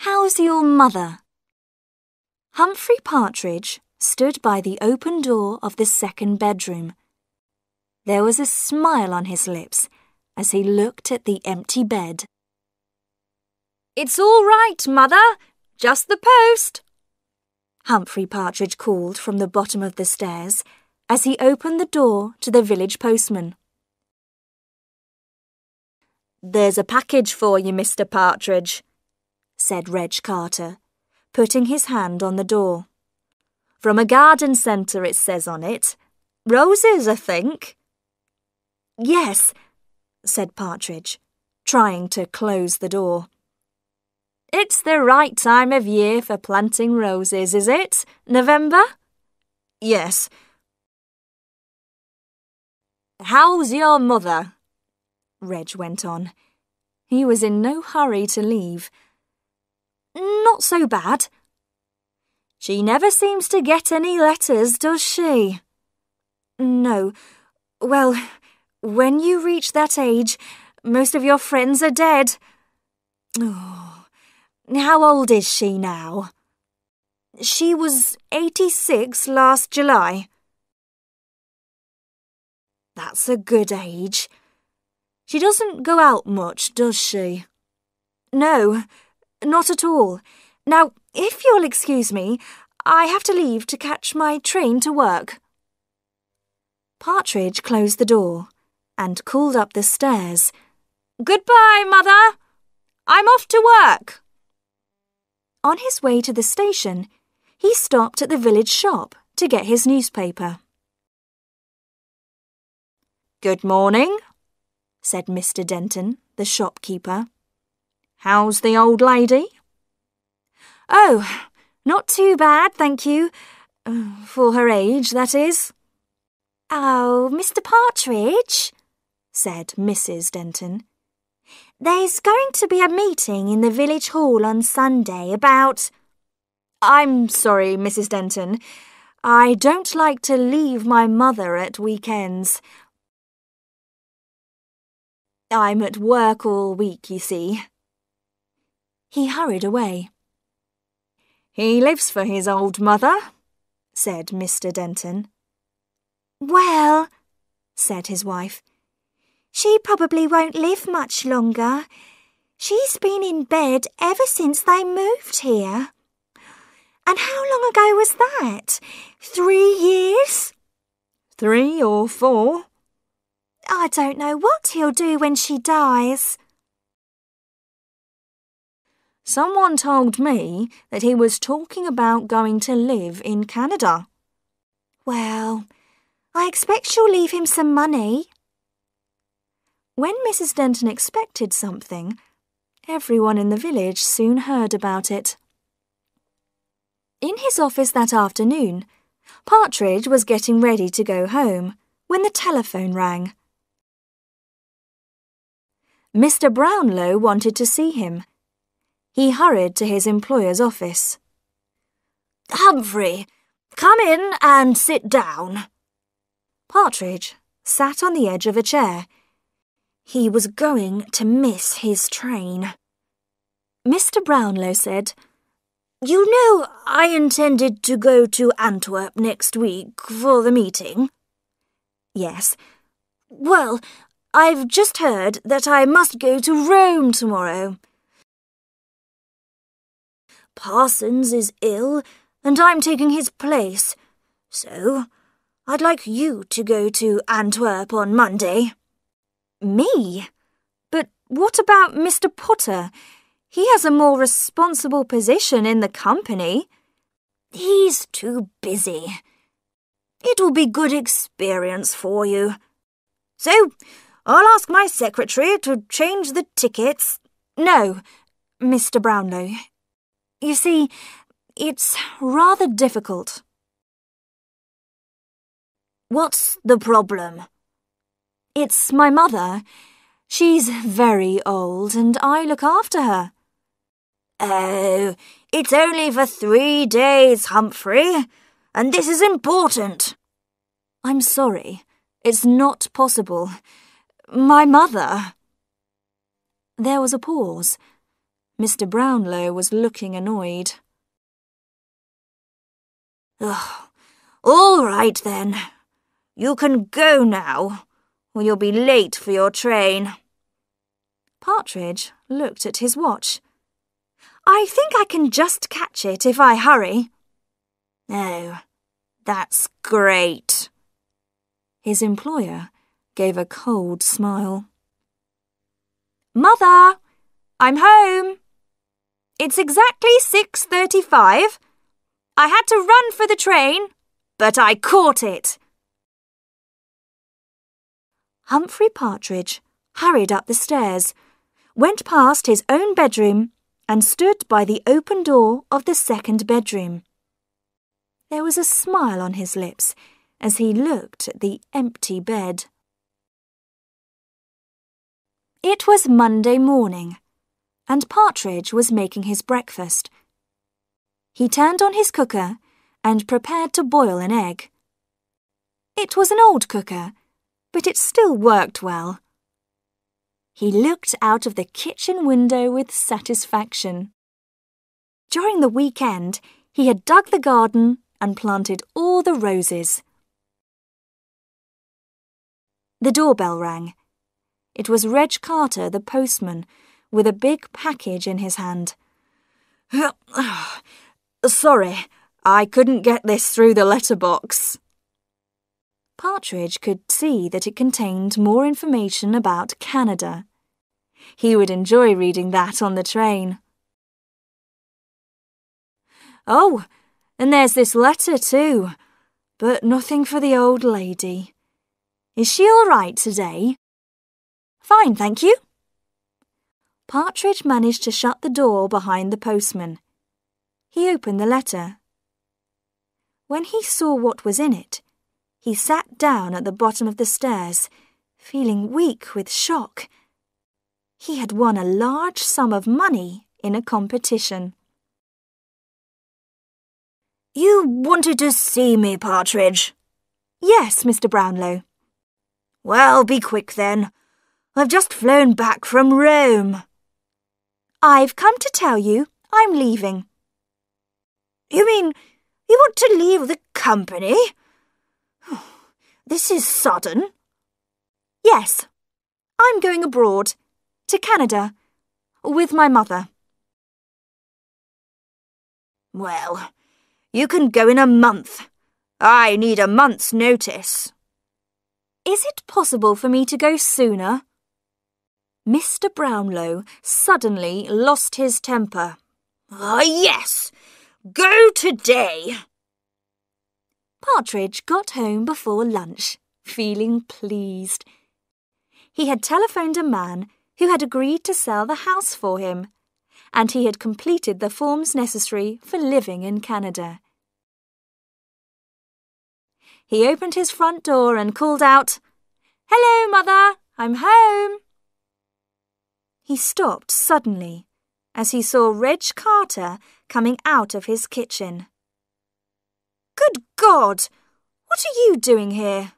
How's your mother? Humphrey Partridge stood by the open door of the second bedroom. There was a smile on his lips as he looked at the empty bed. "It's all right, Mother. Just the post," Humphrey Partridge called from the bottom of the stairs as he opened the door to the village postman. "There's a package for you, Mr. Partridge," said Reg Carter, putting his hand on the door. "From a garden centre, it says on it. Roses, I think." "Yes," said Partridge, trying to close the door. "It's the right time of year for planting roses, is it? November?" "Yes." "How's your mother?" Reg went on. He was in no hurry to leave. "Not so bad." "She never seems to get any letters, does she?" "No. Well, when you reach that age, most of your friends are dead." "Oh, how old is she now?" "She was 86 last July." "That's a good age. She doesn't go out much, does she?" "No, not at all. Now, if you'll excuse me, I have to leave to catch my train to work." Partridge closed the door and called up the stairs. "Goodbye, Mother. I'm off to work." On his way to the station, he stopped at the village shop to get his newspaper. "Good morning," said Mr. Denton, the shopkeeper. "How's the old lady?" "Oh, not too bad, thank you. For her age, that is." "Oh, Mr. Partridge," said Mrs. Denton. "There's going to be a meeting in the village hall on Sunday about—" "I'm sorry, Mrs. Denton. I don't like to leave my mother at weekends. I'm at work all week, you see." He hurried away. "He lives for his old mother," said Mr. Denton. "Well," said his wife, "she probably won't live much longer. She's been in bed ever since they moved here. And how long ago was that? 3 years?" "3 or 4. I don't know what he'll do when she dies." Someone told me that he was talking about going to live in Canada. "Well, I expect she'll leave him some money." When Mrs. Denton expected something, everyone in the village soon heard about it. In his office that afternoon, Partridge was getting ready to go home when the telephone rang. Mr. Brownlow wanted to see him. He hurried to his employer's office. "Humphrey, come in and sit down." Partridge sat on the edge of a chair. He was going to miss his train. Mr. Brownlow said, "You know I intended to go to Antwerp next week for the meeting?" "Yes." "Well, I've just heard that I must go to Rome tomorrow. Parsons is ill, and I'm taking his place, so I'd like you to go to Antwerp on Monday." "Me? But what about Mr. Potter? He has a more responsible position in the company." "He's too busy. It'll be good experience for you. So I'll ask my secretary to change the tickets." "No, Mr. Brownlow. You see, it's rather difficult." "What's the problem?" "It's my mother. She's very old and I look after her." "Oh, it's only for 3 days, Humphrey, and this is important." "I'm sorry. It's not possible. My mother—" There was a pause. Mr. Brownlow was looking annoyed. Ugh, all right then. You can go now, or you'll be late for your train. Partridge looked at his watch. I think I can just catch it if I hurry. Oh, that's great. His employer gave a cold smile. Mother, I'm home. It's exactly 6:35. I had to run for the train, but I caught it. Humphrey Partridge hurried up the stairs, went past his own bedroom, and stood by the open door of the second bedroom. There was a smile on his lips as he looked at the empty bed. It was Monday morning, and Partridge was making his breakfast. He turned on his cooker and prepared to boil an egg. It was an old cooker, but it still worked well. He looked out of the kitchen window with satisfaction. During the weekend, he had dug the garden and planted all the roses. The doorbell rang. It was Reg Carter, the postman, with a big package in his hand. Sorry, I couldn't get this through the letterbox. Partridge could see that it contained more information about Canada. He would enjoy reading that on the train. Oh, and there's this letter too, but nothing for the old lady. Is she all right today? Fine, thank you. Partridge managed to shut the door behind the postman. He opened the letter. When he saw what was in it, he sat down at the bottom of the stairs, feeling weak with shock. He had won a large sum of money in a competition. You wanted to see me, Partridge? Yes, Mr. Brownlow. Well, be quick then. I've just flown back from Rome. I've come to tell you I'm leaving. You mean you want to leave the company? This is sudden. Yes, I'm going abroad, to Canada, with my mother. Well, you can go in a month. I need a month's notice. Is it possible for me to go sooner? Mr. Brownlow suddenly lost his temper. Yes, go today. Partridge got home before lunch, feeling pleased. He had telephoned a man who had agreed to sell the house for him, and he had completed the forms necessary for living in Canada. He opened his front door and called out, "Hello, Mother, I'm home." He stopped suddenly as he saw Reg Carter coming out of his kitchen. "Good God! What are you doing here?"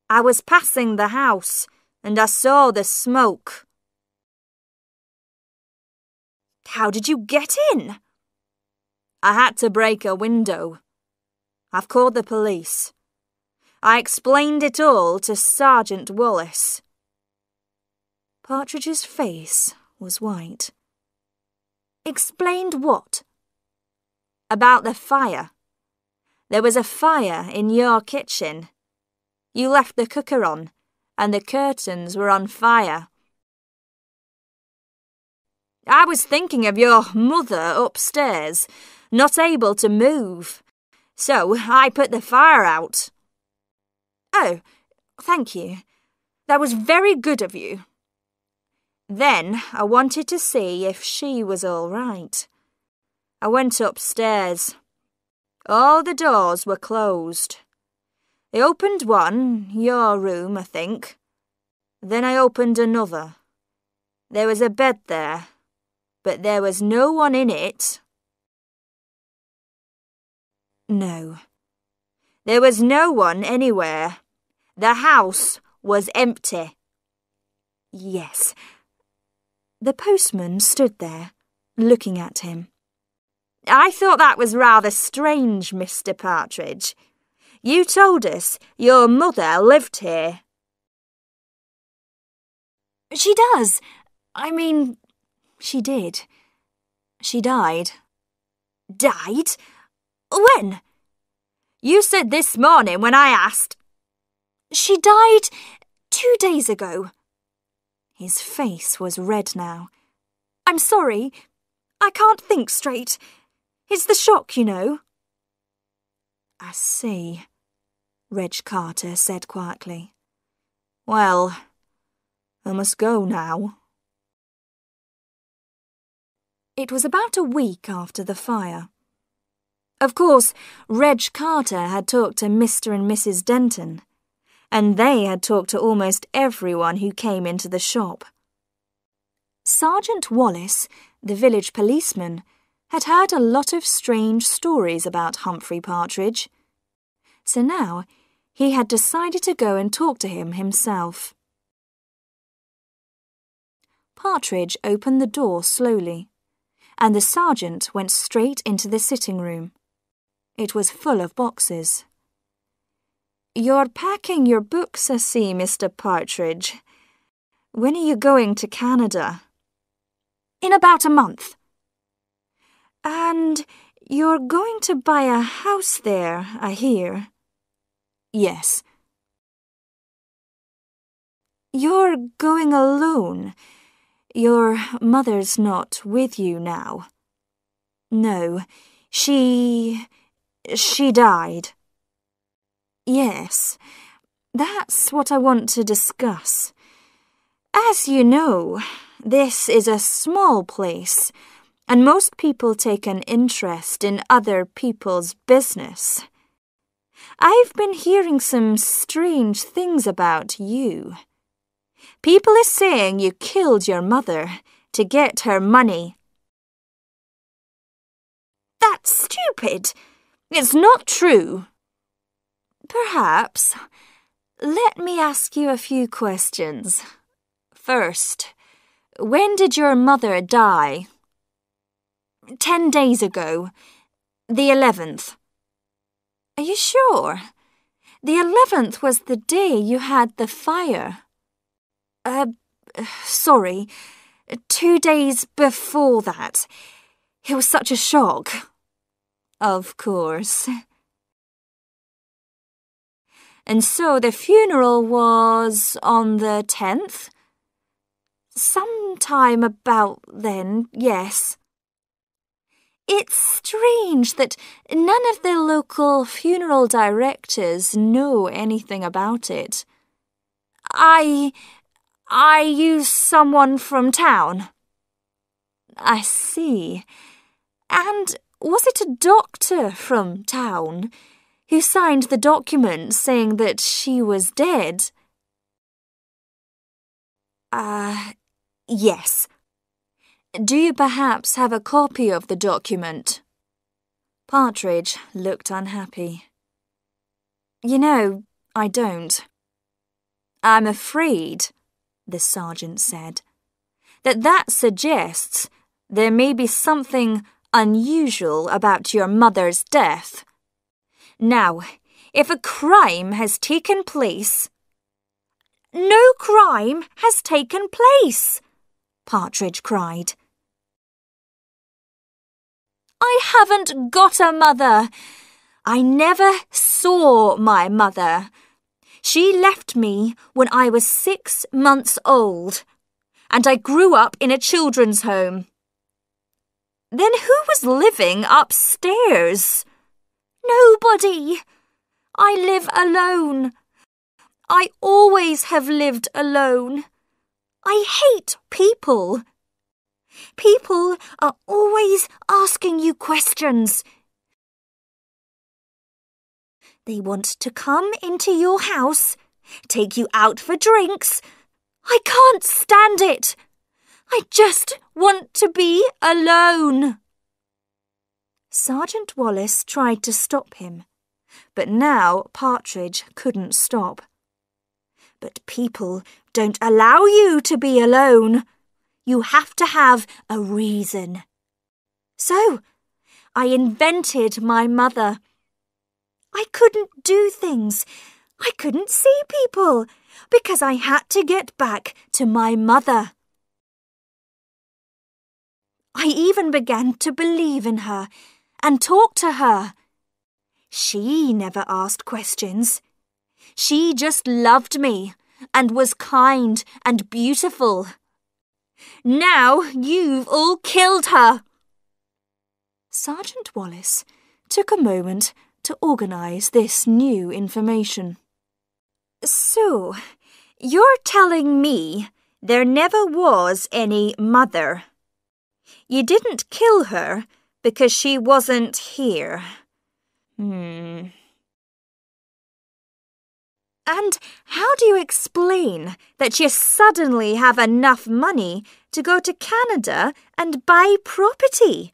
I was passing the house and I saw the smoke. How did you get in? I had to break a window. I've called the police. I explained it all to Sergeant Wallace. Partridge's face was white. Explained what? About the fire. There was a fire in your kitchen. You left the cooker on, and the curtains were on fire. I was thinking of your mother upstairs, not able to move, so I put the fire out. Oh, thank you. That was very good of you. Then I wanted to see if she was all right. I went upstairs. All the doors were closed. I opened one, your room, I think. Then I opened another. There was a bed there, but there was no one in it. No. There was no one anywhere. The house was empty. Yes. The postman stood there, looking at him. I thought that was rather strange, Mr. Partridge. You told us your mother lived here. She does. She did. She died. Died? When? You said this morning when I asked. She died 2 days ago. His face was red now. I'm sorry. I can't think straight. It's the shock, you know. I see, Reg Carter said quietly. Well, I must go now. It was about a week after the fire. Of course, Reg Carter had talked to Mr. and Mrs. Denton, and they had talked to almost everyone who came into the shop. Sergeant Wallace, the village policeman, had heard a lot of strange stories about Humphrey Partridge. So now he had decided to go and talk to him himself. Partridge opened the door slowly, and the sergeant went straight into the sitting room. It was full of boxes. You're packing your books, I see, Mr. Partridge. When are you going to Canada? In about a month. And you're going to buy a house there, I hear. Yes. You're going alone. Your mother's not with you now. No, she died. Yes, that's what I want to discuss. As you know, this is a small place, and most people take an interest in other people's business. I've been hearing some strange things about you. People are saying you killed your mother to get her money. That's stupid. It's not true. Perhaps. Let me ask you a few questions. First, when did your mother die? 10 days ago. The 11th. Are you sure? The 11th was the day you had the fire. Sorry. 2 days before that. It was such a shock. Of course. And so the funeral was on the 10th? Sometime about then, yes. It's strange that none of the local funeral directors know anything about it. I used someone from town. I see. And was it a doctor from town who signed the document saying that she was dead? Yes. Do you perhaps have a copy of the document? Partridge looked unhappy. You know, I don't. I'm afraid, the sergeant said, that suggests there may be something unusual about your mother's death. Now, if a crime has taken place... No crime has taken place, Partridge cried. I haven't got a mother. I never saw my mother. She left me when I was 6 months old, and I grew up in a children's home. Then who was living upstairs? Nobody. I live alone. I always have lived alone. I hate people. People are always asking you questions. They want to come into your house, take you out for drinks. I can't stand it. I just want to be alone. Sergeant Wallace tried to stop him, but now Partridge couldn't stop. But people don't allow you to be alone. you have to have a reason. So, I invented my mother. I couldn't do things. I couldn't see people because I had to get back to my mother. I even began to believe in her and talk to her. She never asked questions. She just loved me and was kind and beautiful. Now you've all killed her. Sergeant Wallace took a moment to organise this new information. So, you're telling me there never was any mother? You didn't kill her because she wasn't here. And how do you explain that you suddenly have enough money to go to Canada and buy property?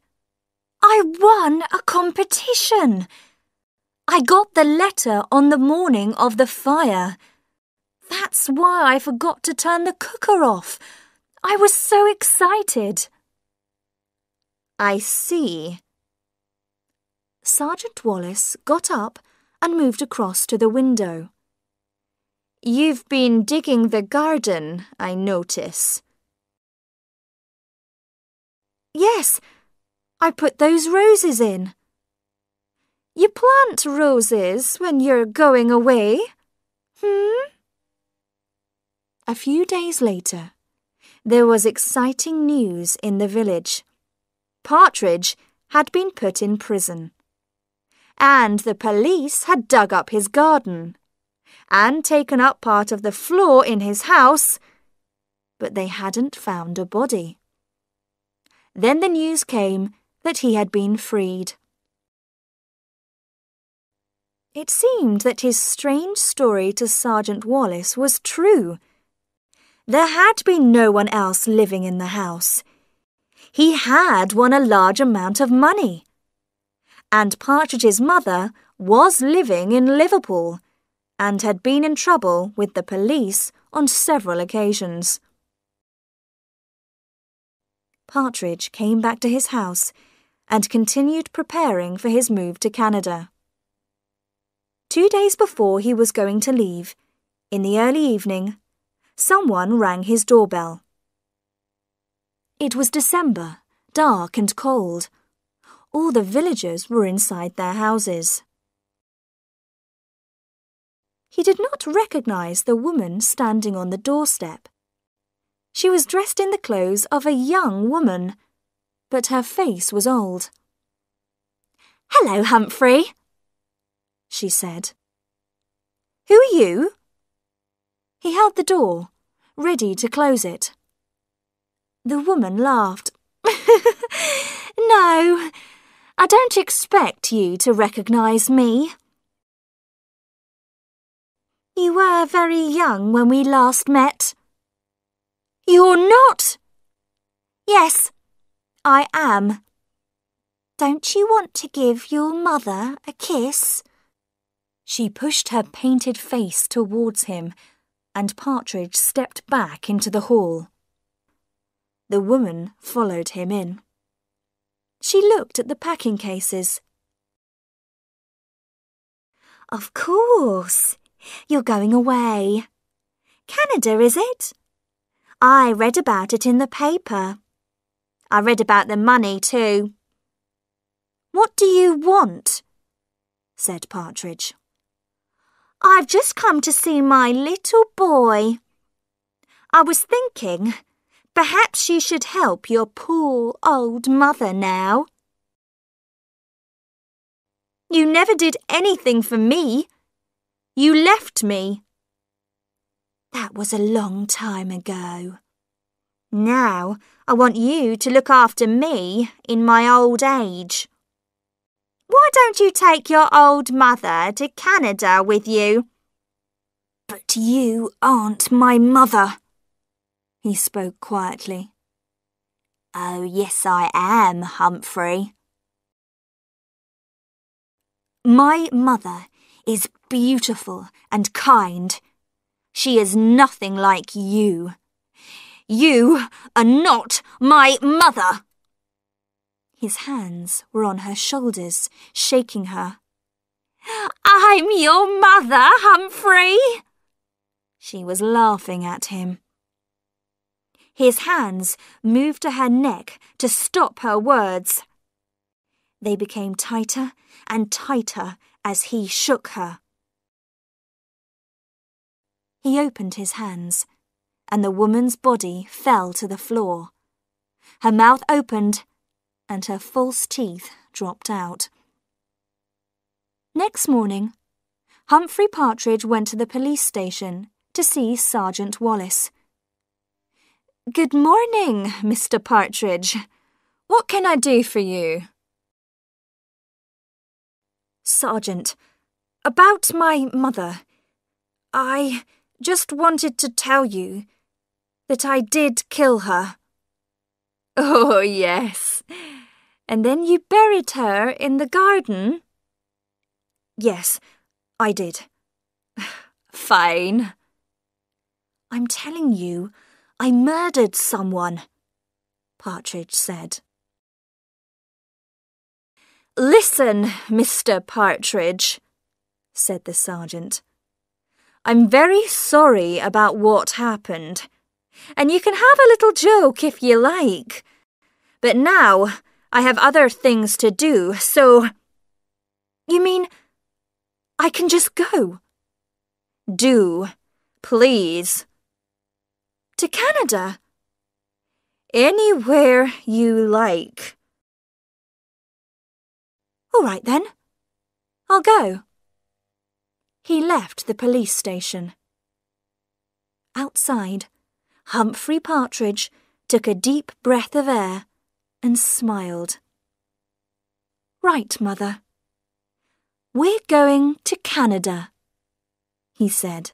I won a competition. I got the letter on the morning of the fire. That's why I forgot to turn the cooker off. I was so excited. I see. Sergeant Wallace got up and moved across to the window. You've been digging the garden, I notice. Yes, I put those roses in. You plant roses when you're going away? A few days later, there was exciting news in the village. Partridge had been put in prison, and the police had dug up his garden and taken up part of the floor in his house, but they hadn't found a body. Then the news came that he had been freed. It seemed that his strange story to Sergeant Wallace was true. There had been no one else living in the house. He had won a large amount of money. And Partridge's mother was living in Liverpool and had been in trouble with the police on several occasions. Partridge came back to his house and continued preparing for his move to Canada. 2 days before he was going to leave, in the early evening, someone rang his doorbell. It was December, dark and cold. All the villagers were inside their houses. He did not recognize the woman standing on the doorstep. She was dressed in the clothes of a young woman, but her face was old. "Hello, Humphrey," she said. "Who are you?" He held the door, ready to close it. The woman laughed. "No, I don't expect you to recognize me. You were very young when we last met." "You're not?" "Yes, I am." "Don't you want to give your mother a kiss?" She pushed her painted face towards him, and Partridge stepped back into the hall. The woman followed him in. She looked at the packing cases. "Of course, you're going away. Canada, is it? I read about it in the paper. I read about the money too." "What do you want?" said Partridge. "I've just come to see my little boy. I was thinking perhaps you should help your poor old mother now." "You never did anything for me. You left me." "That was a long time ago. Now I want you to look after me in my old age. Why don't you take your old mother to Canada with you?" "But you aren't my mother," he spoke quietly. "Oh, yes, I am, Humphrey. My mother is beautiful and kind. She is nothing like you. You are not my mother. His hands were on her shoulders, shaking her. I'm your mother, Humphrey. She was laughing at him. His hands moved to her neck to stop her words. They became tighter and tighter as he shook her. He opened his hands, and the woman's body fell to the floor. Her mouth opened, and her false teeth dropped out. Next morning, Humphrey Partridge went to the police station to see Sergeant Wallace. Good morning, Mr. Partridge. What can I do for you? Sergeant, about my mother. I just wanted to tell you that I did kill her. Oh, yes. And then you buried her in the garden? Yes, I did. Fine. I'm telling you, I murdered someone, Partridge said. Listen, Mr. Partridge, said the sergeant. I'm very sorry about what happened, and you can have a little joke if you like. But now I have other things to do, so... You mean I can just go? Do, please. To Canada? Anywhere you like. All right then. I'll go. He left the police station. Outside, Humphrey Partridge took a deep breath of air and smiled. Right, Mother. We're going to Canada, he said.